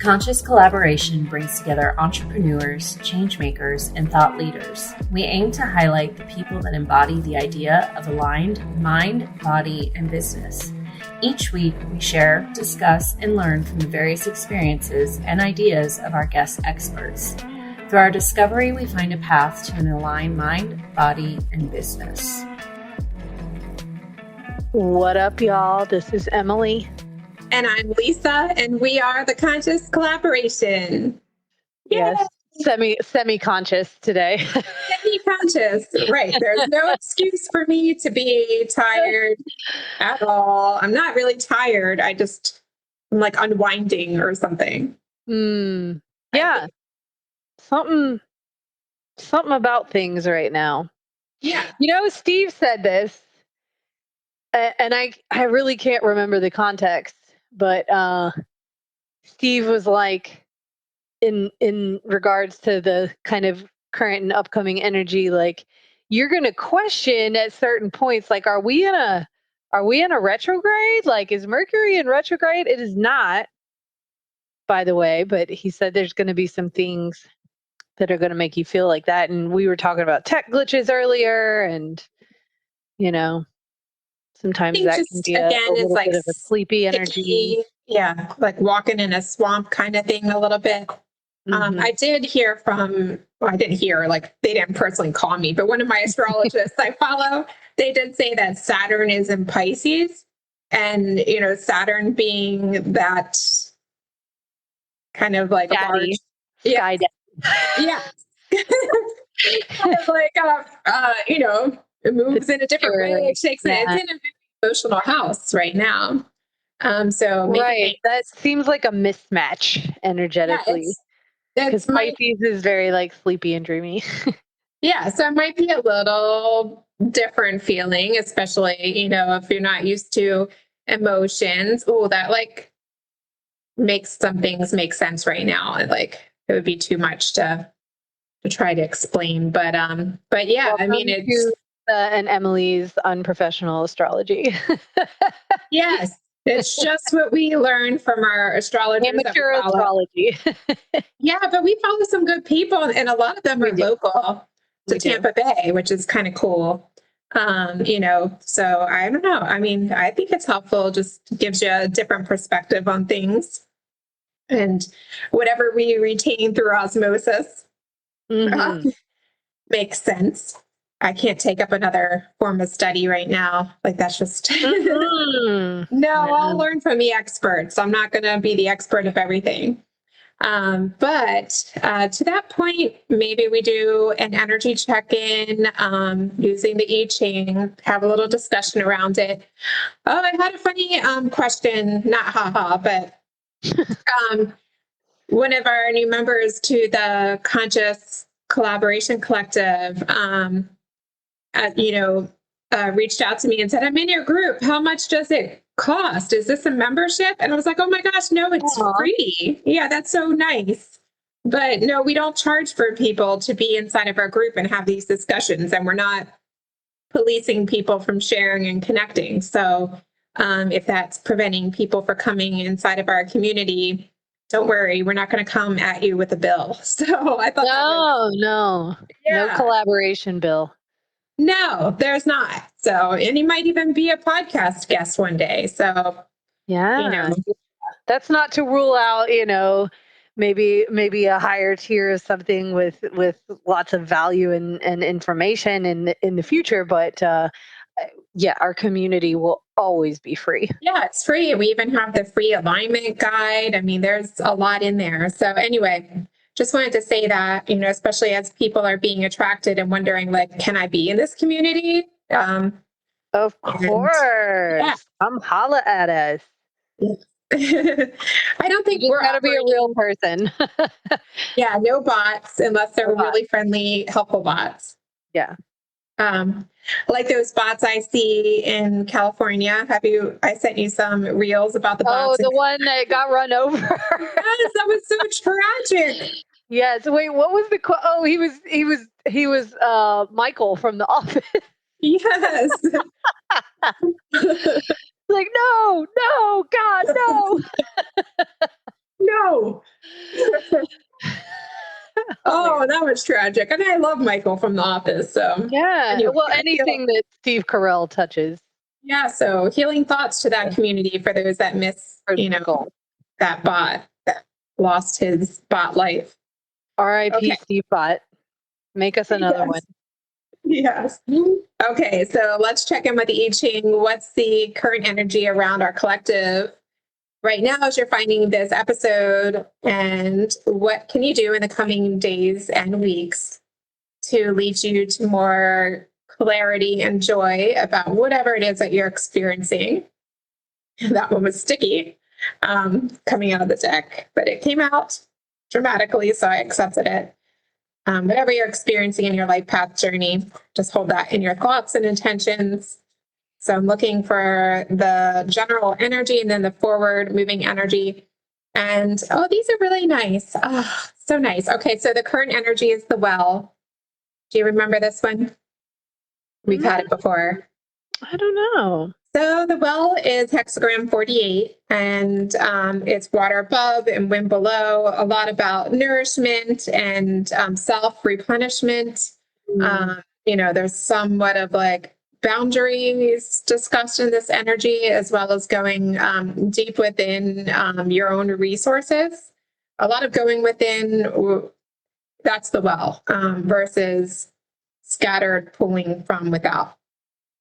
Conscious Collaboration brings together entrepreneurs, changemakers, and thought leaders. We aim to highlight the people that embody the idea of aligned mind, body, and business. Each week, we share, discuss, and learn from the various experiences and ideas of our guest experts. Through our discovery, we find a path to an aligned mind, body, and business. What up, y'all? This is Emily. And I'm Lisa, and we are the Conscious Collaboration. Yes, semi-conscious today. Semi-conscious, right. There's no excuse for me to be tired at all. I'm not really tired. I'm like unwinding or something. Yeah. Something about things right now. Yeah. You know, Steve said this, and I really can't remember the context, but Steve was like, in regards to the kind of current and upcoming energy, like, you're going to question at certain points, like, are we in a retrograde? Like, is Mercury in retrograde? It is not, by the way, but he said there's going to be some things that are going to make you feel like that. And we were talking about tech glitches earlier, and, you know, sometimes that can be a little like bit of a sleepy energy. Yeah, like walking in a swamp kind of thing a little bit. I did hear like, they didn't personally call me, but one of my astrologists I follow, they did say that Saturn is in Pisces, and, you know, Saturn being that kind of like Daddy. yeah, kind of like, you know, it moves in a different way. It shakes it. It's in a very emotional house right now. So right, that seems like a mismatch energetically. Because Pisces is very like sleepy and dreamy. Yeah, so it might be a little different feeling, especially, you know, if you're not used to emotions. Oh, that like makes some things make sense right now. Like, it would be too much to try to explain. But yeah, Welcome, I mean, it's and Emily's unprofessional astrology. Yes. It's just what we learned from our astrologers. Amateur astrology. Yeah, but we follow some good people, and a lot of them are local to Tampa Bay, which is kind of cool. You know, so I don't know. I mean, I think it's helpful, just gives you a different perspective on things, and whatever we retain through osmosis makes sense. I can't take up another form of study right now. Like, that's just I'll learn from the experts. I'm not going to be the expert of everything. But to that point, maybe we do an energy check-in using the I Ching, have a little discussion around it. Oh, I had a funny question, not but one of our new members to the Conscious Collaboration Collective, reached out to me and said, I'm in your group. How much does it cost? Is this a membership? And I was like, oh my gosh, no, it's free. Yeah, that's so nice. But no, we don't charge for people to be inside of our group and have these discussions. And we're not policing people from sharing and connecting. So if that's preventing people from coming inside of our community, don't worry, we're not going to come at you with a bill. So I thought no collaboration bill. No, there's not. So, and he might even be a podcast guest one day. So, that's not to rule out, you know, maybe a higher tier of something with lots of value and information in the future. But our community will always be free. Yeah, it's free. We even have the free alignment guide. I mean, there's a lot in there. So anyway, just wanted to say that, you know, especially as people are being attracted and wondering, like, can I be in this community? Of course. Come holla at us. I don't think we're gotta be a real person. Yeah, no bots, unless they're really friendly, helpful bots. Yeah. Like those bots I see in California. I sent you some reels about the bots. Oh, the one that got run over. Yes, that was so tragic. Yes. Wait, what was the quote? Oh, he was Michael from The Office. Yes. Like, no, God, no. No. Oh, that was tragic. And I love Michael from The Office. So Yeah. anyway, Well, I feel- anything that Steve Carell touches. yeah. So healing thoughts to that community for those that miss, Critical. that bot that lost his bot life. R.I.P. Okay. Steve Bot. Make us another one. Yes. Okay, so let's check in with the I Ching. What's the current energy around our collective right now as you're finding this episode? And what can you do in the coming days and weeks to lead you to more clarity and joy about whatever it is that you're experiencing? That one was sticky coming out of the deck, but it came out dramatically, so I accepted it. Whatever you're experiencing in your life path journey, just hold that in your thoughts and intentions. So I'm looking for the general energy and then the forward moving energy. And oh, these are really nice. Oh, so nice. Okay, so the current energy is the well. Do you remember this one? We've had it before. I don't know. So the well is hexagram 48, and it's water above and wind below. A lot about nourishment and self-replenishment. There's somewhat of like boundaries discussed in this energy, as well as going deep within your own resources. A lot of going within, that's the well, versus scattered pulling from without.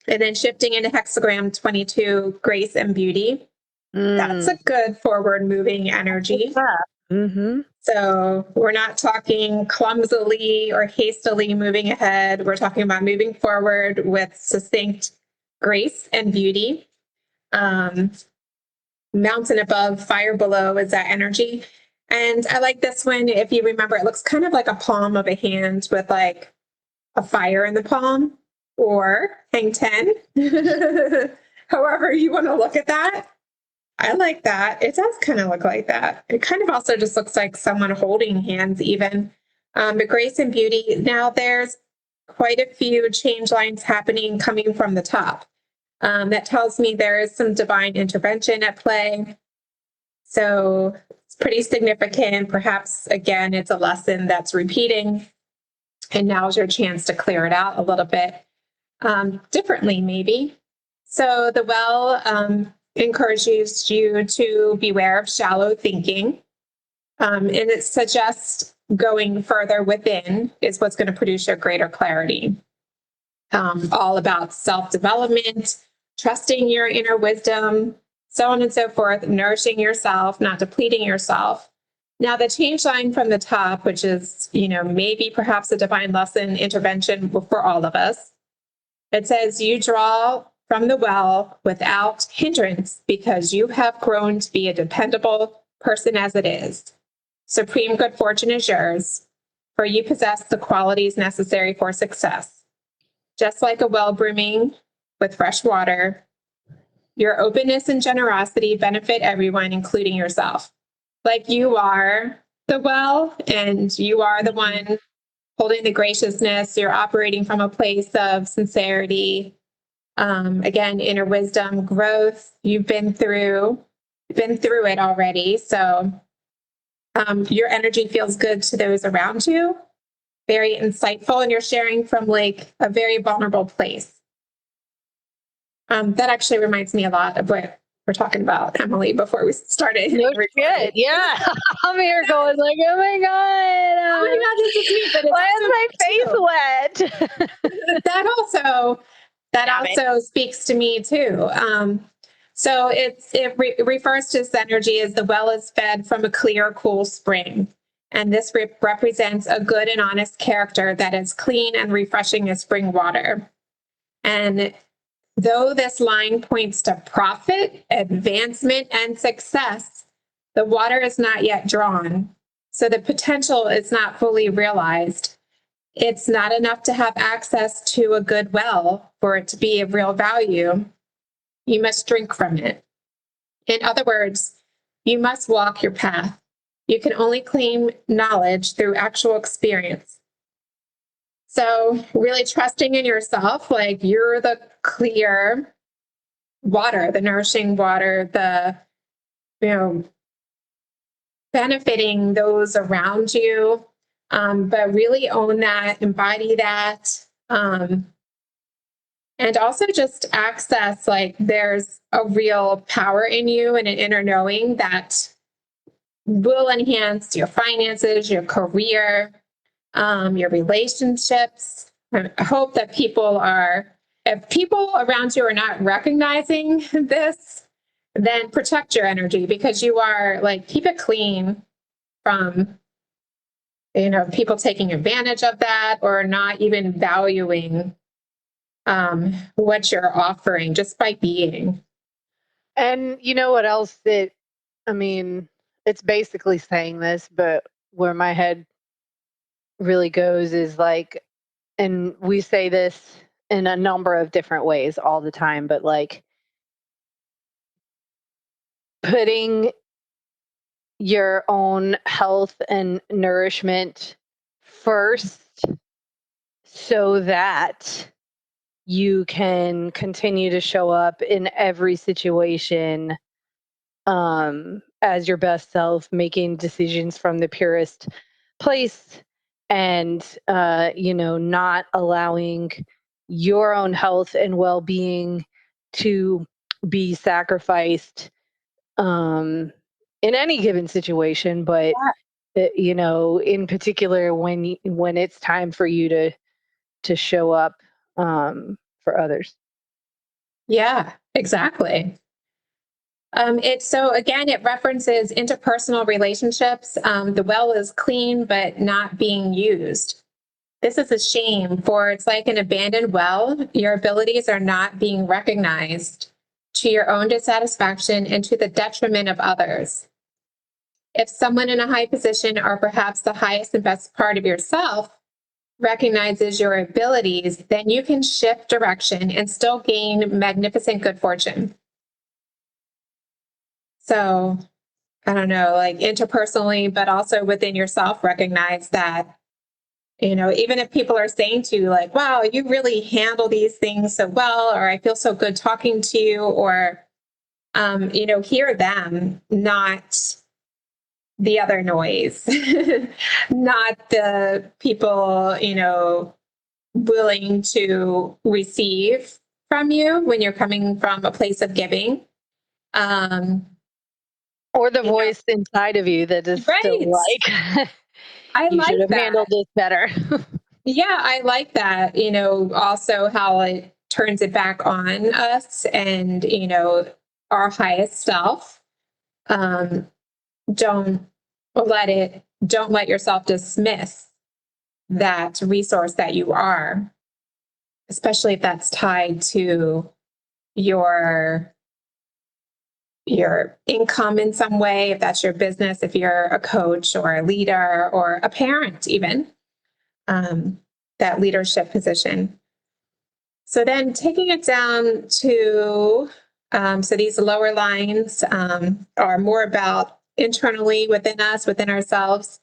And then shifting into hexagram 22, grace and beauty. That's a good forward moving energy. Mm-hmm. So we're not talking clumsily or hastily moving ahead. We're talking about moving forward with succinct grace and beauty. Mountain above, fire below is that energy. And I like this one. If you remember, it looks kind of like a palm of a hand with like a fire in the palm. Or hang 10, however you want to look at that. I like that. It does kind of look like that. It kind of also just looks like someone holding hands even. But grace and beauty, now there's quite a few change lines happening coming from the top. That tells me there is some divine intervention at play. So it's pretty significant. Perhaps, again, it's a lesson that's repeating. And now's your chance to clear it out a little bit. Differently, maybe. So the well encourages you to beware of shallow thinking. And it suggests going further within is what's going to produce your greater clarity. All about self-development, trusting your inner wisdom, so on and so forth, nourishing yourself, not depleting yourself. Now, the change line from the top, which is, maybe perhaps a divine lesson intervention for all of us. It says you draw from the well without hindrance because you have grown to be a dependable person as it is. Supreme good fortune is yours, for you possess the qualities necessary for success. Just like a well brimming with fresh water, your openness and generosity benefit everyone, including yourself. Like you are the well and you are the one holding the graciousness, you're operating from a place of sincerity. Again, inner wisdom, growth. You've been through it already. So your energy feels good to those around you. Very insightful, and you're sharing from like a very vulnerable place. That actually reminds me a lot of what we're talking about, Emily, before we started. No shit. Yeah. I'm here going like, oh my God. This is me, but Why is my face wet? that also speaks to me too. So it refers to this energy as the well is fed from a clear, cool spring. And this represents a good and honest character that is clean and refreshing as spring water. And though this line points to profit, advancement, and success, the water is not yet drawn. So the potential is not fully realized. It's not enough to have access to a good well for it to be of real value. You must drink from it. In other words, you must walk your path. You can only claim knowledge through actual experience. So really trusting in yourself, like you're the clear water, the nourishing water, the benefiting those around you. But really own that, embody that. And also just access, like, there's a real power in you and an inner knowing that will enhance your finances, your career, your relationships. I hope that if people around you are not recognizing this, then protect your energy, because you are, like, keep it clean from, people taking advantage of that or not even valuing what you're offering just by being. And you know what else it's basically saying this, but where my head really goes is like, and we say this in a number of different ways all the time, but like putting your own health and nourishment first so that you can continue to show up in every situation as your best self, making decisions from the purest place, and not allowing your own health and well-being to be sacrificed in any given situation, but in particular when it's time for you to show up for others. Yeah, exactly. It references interpersonal relationships. The well is clean, but not being used. This is a shame, for it's like an abandoned well. Your abilities are not being recognized, to your own dissatisfaction and to the detriment of others. If someone in a high position, or perhaps the highest and best part of yourself, recognizes your abilities, then you can shift direction and still gain magnificent good fortune. So, I don't know, like interpersonally, but also within yourself, recognize that, even if people are saying to you, like, wow, you really handle these things so well, or I feel so good talking to you, or, hear them, not the other noise, not the people, willing to receive from you when you're coming from a place of giving. Or the voice inside of you that is still like, I you like should have that. handled this better. Yeah, I like that. Also how it turns it back on us and, our highest self. Don't let yourself dismiss that resource that you are, especially if that's tied to your income in some way, if that's your business, if you're a coach or a leader or a parent, even that leadership position. So then taking it down to, so these lower lines are more about internally within us, within ourselves.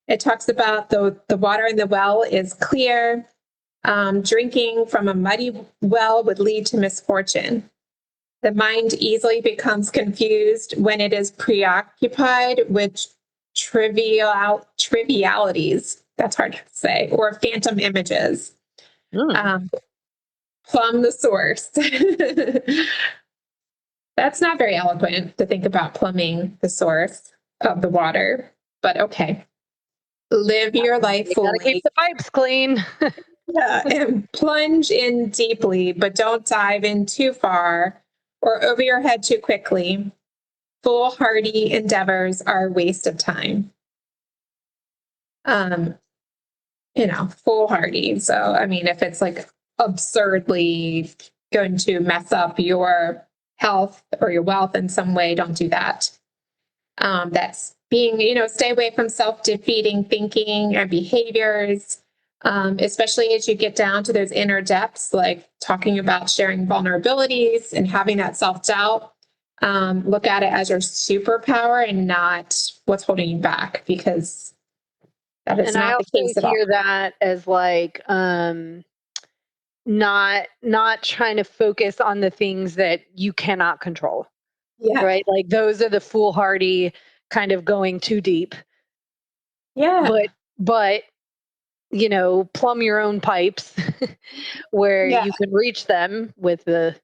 It talks about the water in the well is clear. Drinking from a muddy well would lead to misfortune. The mind easily becomes confused when it is preoccupied with trivialities. That's hard to say, or phantom images. Plumb the source. That's not very eloquent to think about plumbing the source of the water, but okay. Live your life fully. Gotta keep the pipes clean. Yeah, and plunge in deeply, but don't dive in too far or over your head too quickly. Foolhardy endeavors are a waste of time. Foolhardy. So, I mean, if it's like absurdly going to mess up your health or your wealth in some way, don't do that. That's being, stay away from self-defeating thinking and behaviors. Especially as you get down to those inner depths, like talking about sharing vulnerabilities and having that self-doubt. Look at it as your superpower and not what's holding you back, because that is not the case at all. And I also hear that as like not trying to focus on the things that you cannot control. Yeah. Right? Like those are the foolhardy kind of going too deep. Yeah. But plumb your own pipes where Yeah. you can reach them with the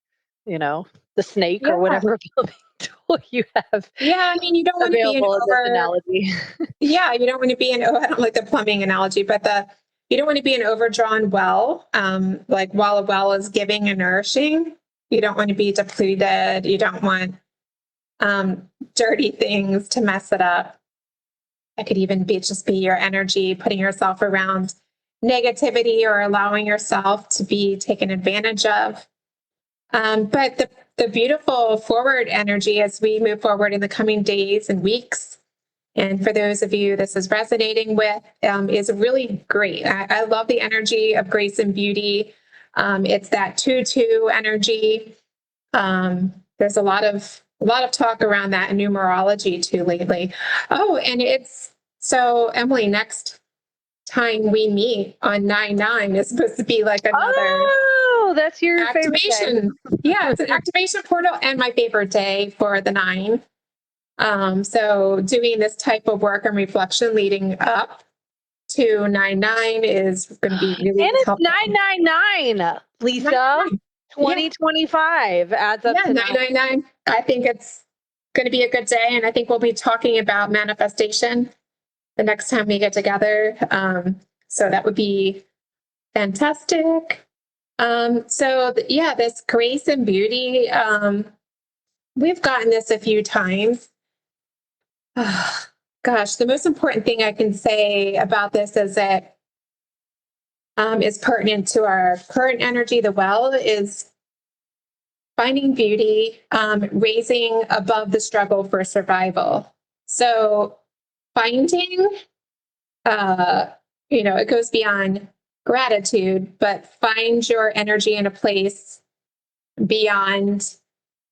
snake or Yeah. whatever plumbing tool you have Yeah. I mean, you don't want to be an available in this over. analogy. Yeah, you don't want to be an. Oh, I don't like the plumbing analogy, but you don't want to be an overdrawn well. Like while a well is giving and nourishing, you don't want to be depleted. You don't want dirty things to mess it up. It could even just be your energy, putting yourself around negativity or allowing yourself to be taken advantage of. But the beautiful forward energy as we move forward in the coming days and weeks, and for those of you this is resonating with, is really great. I love the energy of grace and beauty. It's that 2-2 energy. There's a lot of talk around that in numerology too lately. Oh, and so Emily, next time we meet on 9/9 is supposed to be like another that's your activation. Yeah, it's an activation portal and my favorite day for the 9. So doing this type of work and reflection leading up to 9/9 is going to be really and it's helpful. 999, Lisa. 999. 2025 adds up to 999. I think it's going to be a good day, and I think we'll be talking about manifestation the next time we get together. So that would be fantastic. This grace and beauty, we've gotten this a few times. Oh, gosh, the most important thing I can say about this is that is pertinent to our current energy, the well, is finding beauty, raising above the struggle for survival. So finding, it goes beyond gratitude, but find your energy in a place beyond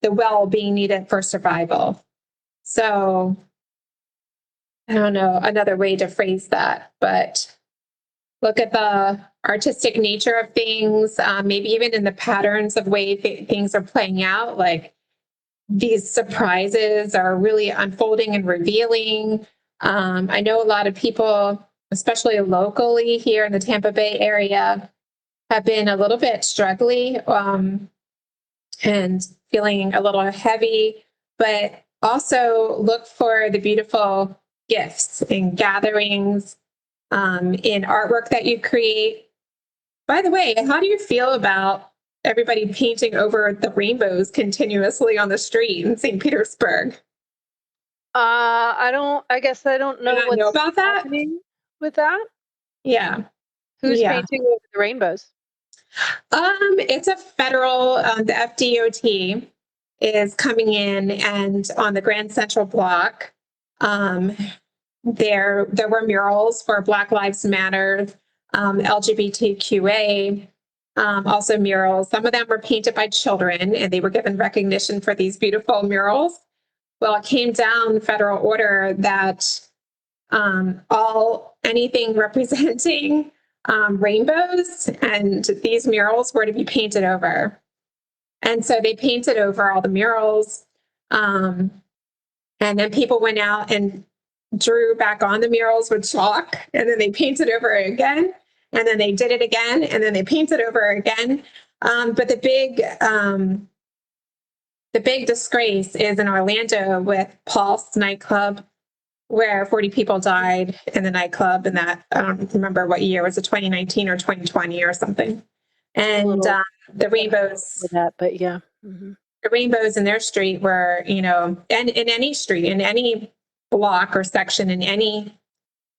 the well being needed for survival. So I don't know another way to phrase that, but look at the artistic nature of things, maybe even in the patterns of way things are playing out, like these surprises are really unfolding and revealing. I know a lot of people, especially locally here in the Tampa Bay area, have been a little bit struggling and feeling a little heavy, but also look for the beautiful gifts and gatherings, in artwork that you create. By the way, how do you feel about everybody painting over the rainbows continuously on the street in St. Petersburg? I guess I don't know what's about that happening with that. Yeah. Who's painting over the rainbows? It's a federal, the FDOT is coming in, and on the Grand Central Block, there were murals for Black Lives Matter, LGBTQA, also murals. Some of them were painted by children, and they were given recognition for these beautiful murals. Well, it came down federal order that anything representing rainbows and these murals were to be painted over. And so they painted over all the murals. And then people went out and drew back on the murals with chalk, and then they painted over it again, and then they did it again, and then they painted over again. But the big disgrace is in Orlando with Pulse nightclub, where 40 people died in the nightclub, and that, I don't remember what year, was it 2019 or 2020 or something? And the rainbows with that, but yeah. Mm-hmm. The rainbows in their street were, and in any street, in any block or section, in any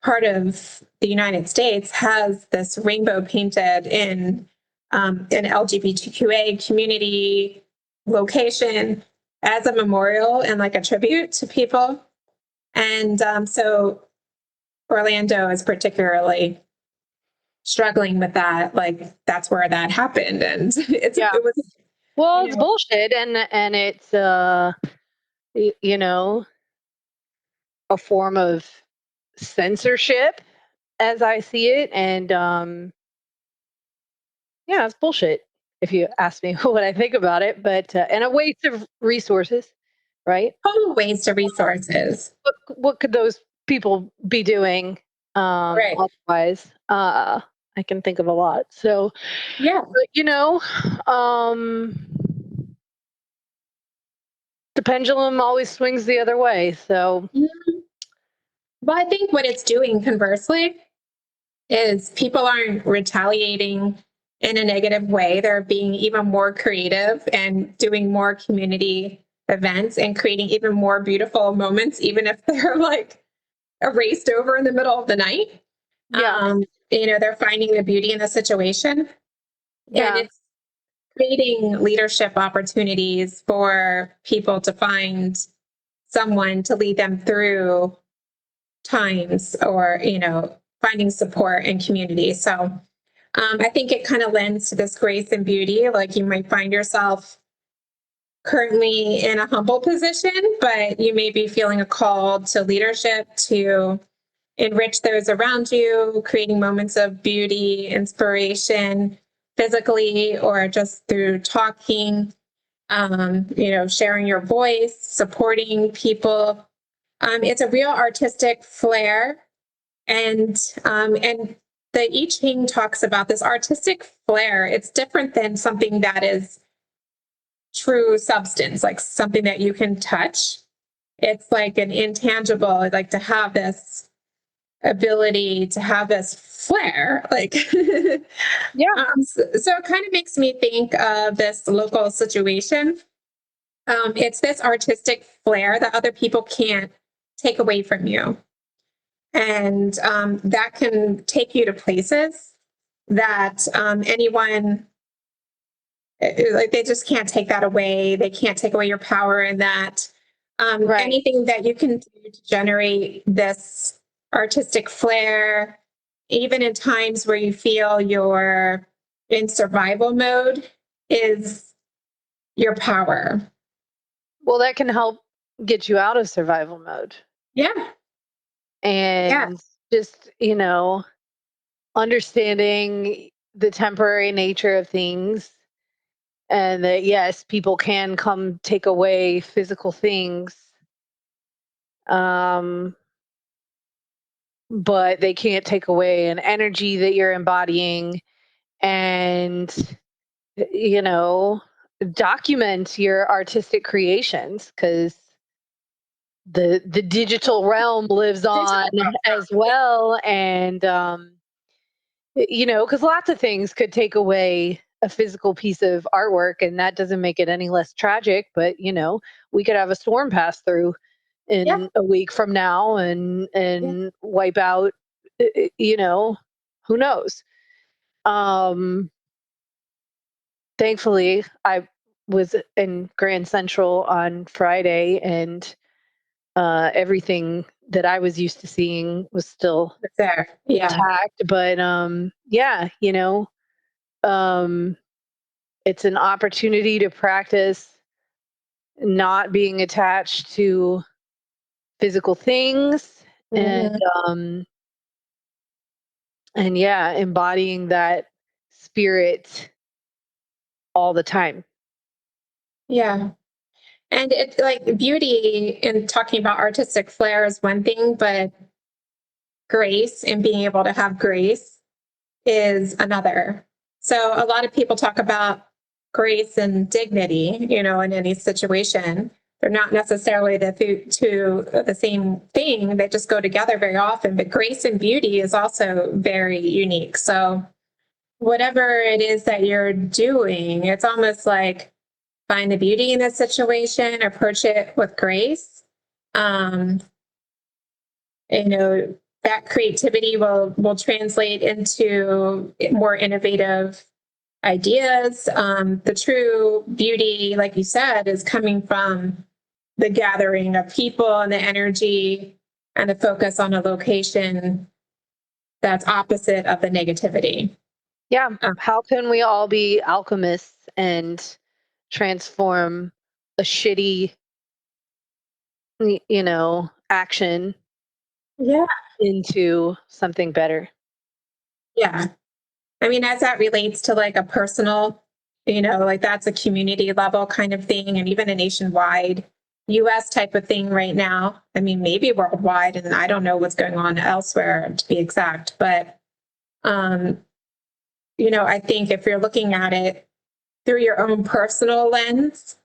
part of the United States has this rainbow painted in an LGBTQA community location as a memorial and like a tribute to people. And so Orlando is particularly struggling with that. Like, that's where that happened. And it's bullshit. And it's, a form of censorship as I see it. And it's bullshit if you ask me what I think about it, but and a waste of resources. right? Total waste of resources. What could those people be doing Right. otherwise? I can think of a lot. So, Yeah. but, the pendulum always swings the other way. So, Mhm. Well, I think what it's doing conversely is people aren't retaliating in a negative way. They're being even more creative and doing more community events and creating even more beautiful moments, even if they're like erased over in the middle of the night. yeah, They're finding the beauty in the situation. And yeah, it's creating leadership opportunities for people to find someone to lead them through times or, finding support and community. So I think it kind of lends to this grace and beauty. Like you might find yourself currently in a humble position, but you may be feeling a call to leadership to enrich those around you, creating moments of beauty, inspiration, physically or just through talking, sharing your voice, supporting people. It's a real artistic flair. And the I Ching talks about this artistic flair. It's different than something that is true substance, like something that you can touch. It's like an intangible, like to have this ability to have this flair, like yeah. so it kind of makes me think of this local situation. It's this artistic flair that other people can't take away from you, and that can take you to places that anyone like they just can't take that away. They can't take away your power in that. Right. Anything that you can do to generate this artistic flair, even in times where you feel you're in survival mode, is your power. Well, that can help get you out of survival mode Yeah. Yeah. and just, understanding the temporary nature of things, and that yes, people can come take away physical things, um but they can't take away an energy that you're embodying. And you know document your artistic creations, because the digital realm lives on Digital. as well. And because lots of things could take away a physical piece of artwork, and that doesn't make it any less tragic. But we could have a storm pass through Yeah. in a week from now and Yeah. wipe out, who knows. um Thankfully, I was in Grand Central on Friday, and everything that I was used to seeing was still It's there. Yeah. intact. But yeah, um, it's an opportunity to practice not being attached to physical things, and Mhm. um, and yeah, embodying that spirit all the time. Yeah. And it's like beauty and talking about artistic flair is one thing, but grace and being able to have grace is another. So a lot of people talk about grace and dignity, in any situation. They're not necessarily the same thing. They just go together very often. But grace and beauty is also very unique. So whatever it is that you're doing, it's almost like find the beauty in the situation, approach it with grace. Um, that creativity will translate into more innovative ideas. The true beauty, like you said, is coming from the gathering of people and the energy and the focus on a location that's opposite of the negativity. Yeah. Um, How can we all be alchemists and transform a shitty, action yeah, into something better? yeah. I mean, as that relates to like a personal, like that's a community level kind of thing, and even a nationwide US type of thing right now. I mean, maybe worldwide, and I don't know what's going on elsewhere to be exact, but I think if you're looking at it through your own personal lens,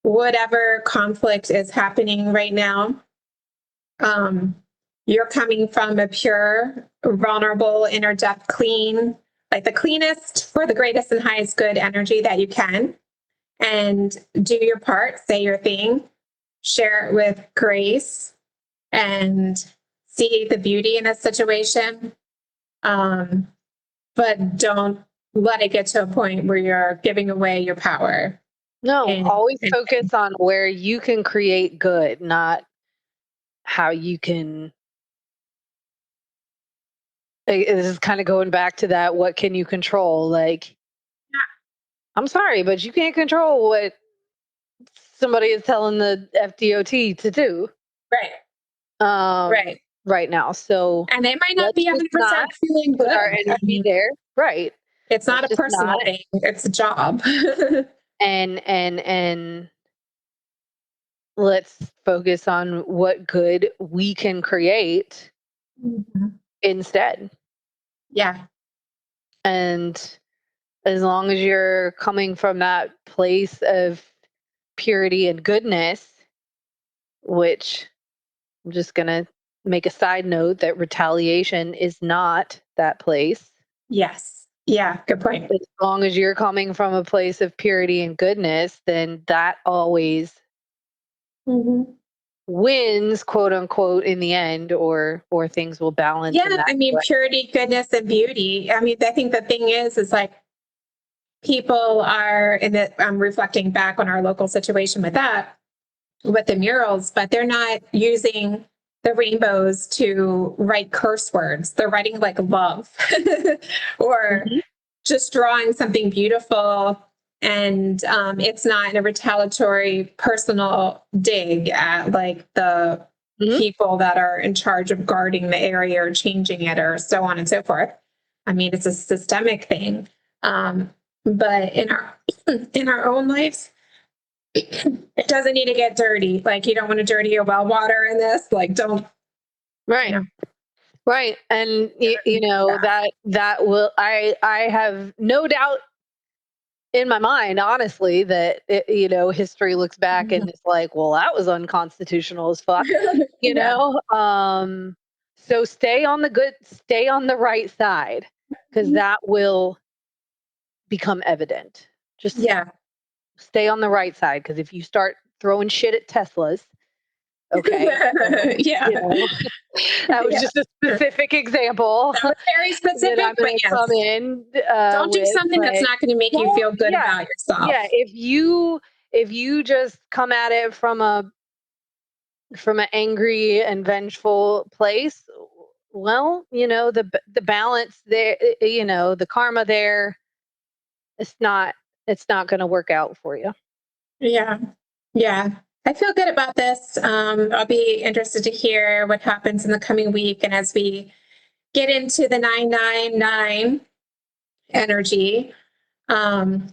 whatever conflict is happening right now, you're coming from a pure, vulnerable, inner depth, clean, like the cleanest for the greatest and highest good energy that you can. And do your part, say your thing, share it with grace, and see the beauty in a situation. But don't let it get to a point where you're giving away your power. No, always focus on where you can create good, not how you can. This is kind of going back to that. What can you control? Like, I'm sorry, but you can't control what somebody is telling the FDOT to do. Right. Right now. So, and they might not be 100% feeling good. Our energy there. Right. It's not a personal thing. It's a job. and let's focus on what good we can create instead. Yeah. And as long as you're coming from that place of purity and goodness, which I'm just going to make a side note that retaliation is not that place. Yes. Yeah. Good point. As long as you're coming from a place of purity and goodness, then that always wins, quote unquote, in the end, or things will balance. Yeah. I mean, purity, goodness, and beauty. I mean, I think the thing is like people are I'm reflecting back on our local situation with the murals, but they're not using the rainbows to write curse words. They're writing like love or just drawing something beautiful. And it's not in a retaliatory personal dig at like the people that are in charge of guarding the area or changing it or so on and so forth. I mean, it's a systemic thing. But in our own lives, it doesn't need to get dirty. Like you don't want to dirty your well water in this. Like don't. Right. Right. And that will, I have no doubt in my mind, honestly, that history looks back and it's like, well, that was unconstitutional as fuck, know? So stay on the right side, because that will become evident. Just stay on the right side, because if you start throwing shit at Teslas, okay. That was just a specific example. That was very specific. I'm going to come in. Don't do something that's not going to make you feel good about yourself. Yeah, if you just come at it from an angry and vengeful place, well, the balance there, the karma there, it's not going to work out for you. Yeah. Yeah. I feel good about this. I'll be interested to hear what happens in the coming week. And as we get into the 999 energy, I'm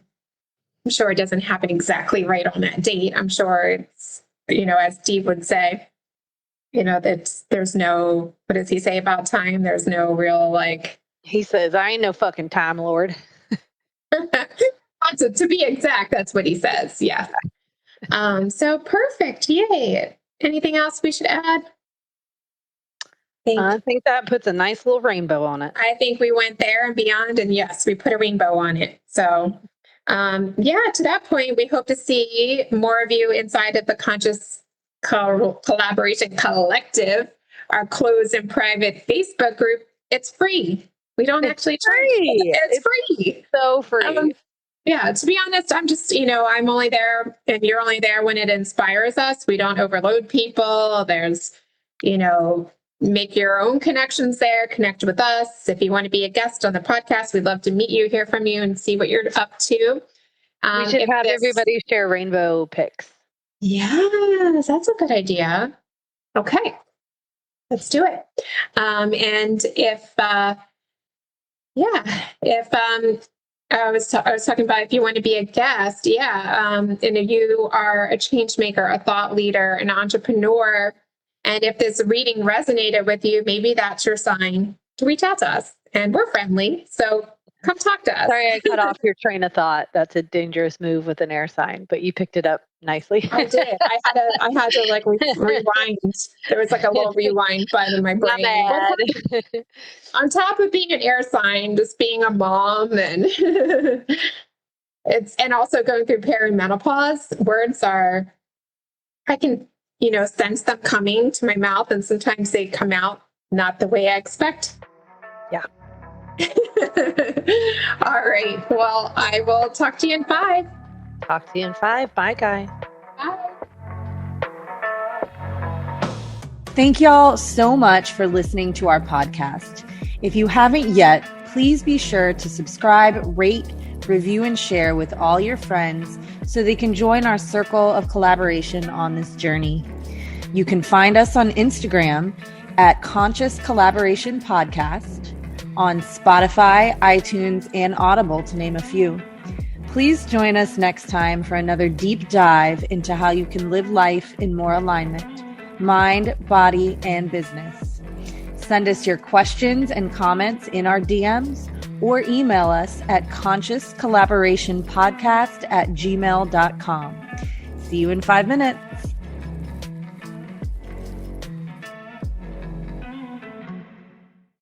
sure it doesn't happen exactly right on that date. I'm sure it's, as Steve would say, that there's no, what does he say about time? There's no real, like... He says, I ain't no fucking time lord. To be exact, that's what he says. Yeah. So perfect. Yay. Anything else we should add? I think that puts a nice little rainbow on it. I think we went there and beyond, and yes, we put a rainbow on it. So, to that point, we hope to see more of you inside of the Conscious Collaboration Collective, our closed and private Facebook group. It's free. We don't actually charge. It's free. So free. Yeah, to be honest, I'm just, I'm only there and you're only there when it inspires us. We don't overload people. There's, make your own connections there, connect with us. If you want to be a guest on the podcast, we'd love to meet you, hear from you, and see what you're up to. We should have everybody share rainbow pics. Yes, that's a good idea. Okay, let's do it. And if I was talking about if you want to be a guest, and you are a change maker, a thought leader, an entrepreneur, and if this reading resonated with you, maybe that's your sign to reach out to us. And we're friendly, so come talk to us. Sorry, I cut off your train of thought. That's a dangerous move with an air sign, but you picked it up nicely. I did. I had to like rewind. There was like a little rewind button in my brain. My bad. On top of being an air sign, just being a mom and and also going through perimenopause, words are, I can, sense them coming to my mouth, and sometimes they come out not the way I expect. Yeah. All right. Well, I will talk to you in 5. Talk to you in 5. Bye, guys. Bye. Thank y'all so much for listening to our podcast. If you haven't yet, please be sure to subscribe, rate, review, and share with all your friends so they can join our circle of collaboration on this journey. You can find us on Instagram at Conscious Collaboration Podcast, on Spotify, iTunes, and Audible, to name a few. Please join us next time for another deep dive into how you can live life in more alignment, mind, body, and business. Send us your questions and comments in our DMs or email us at consciouscollaborationpodcast@gmail.com. See you in 5 minutes.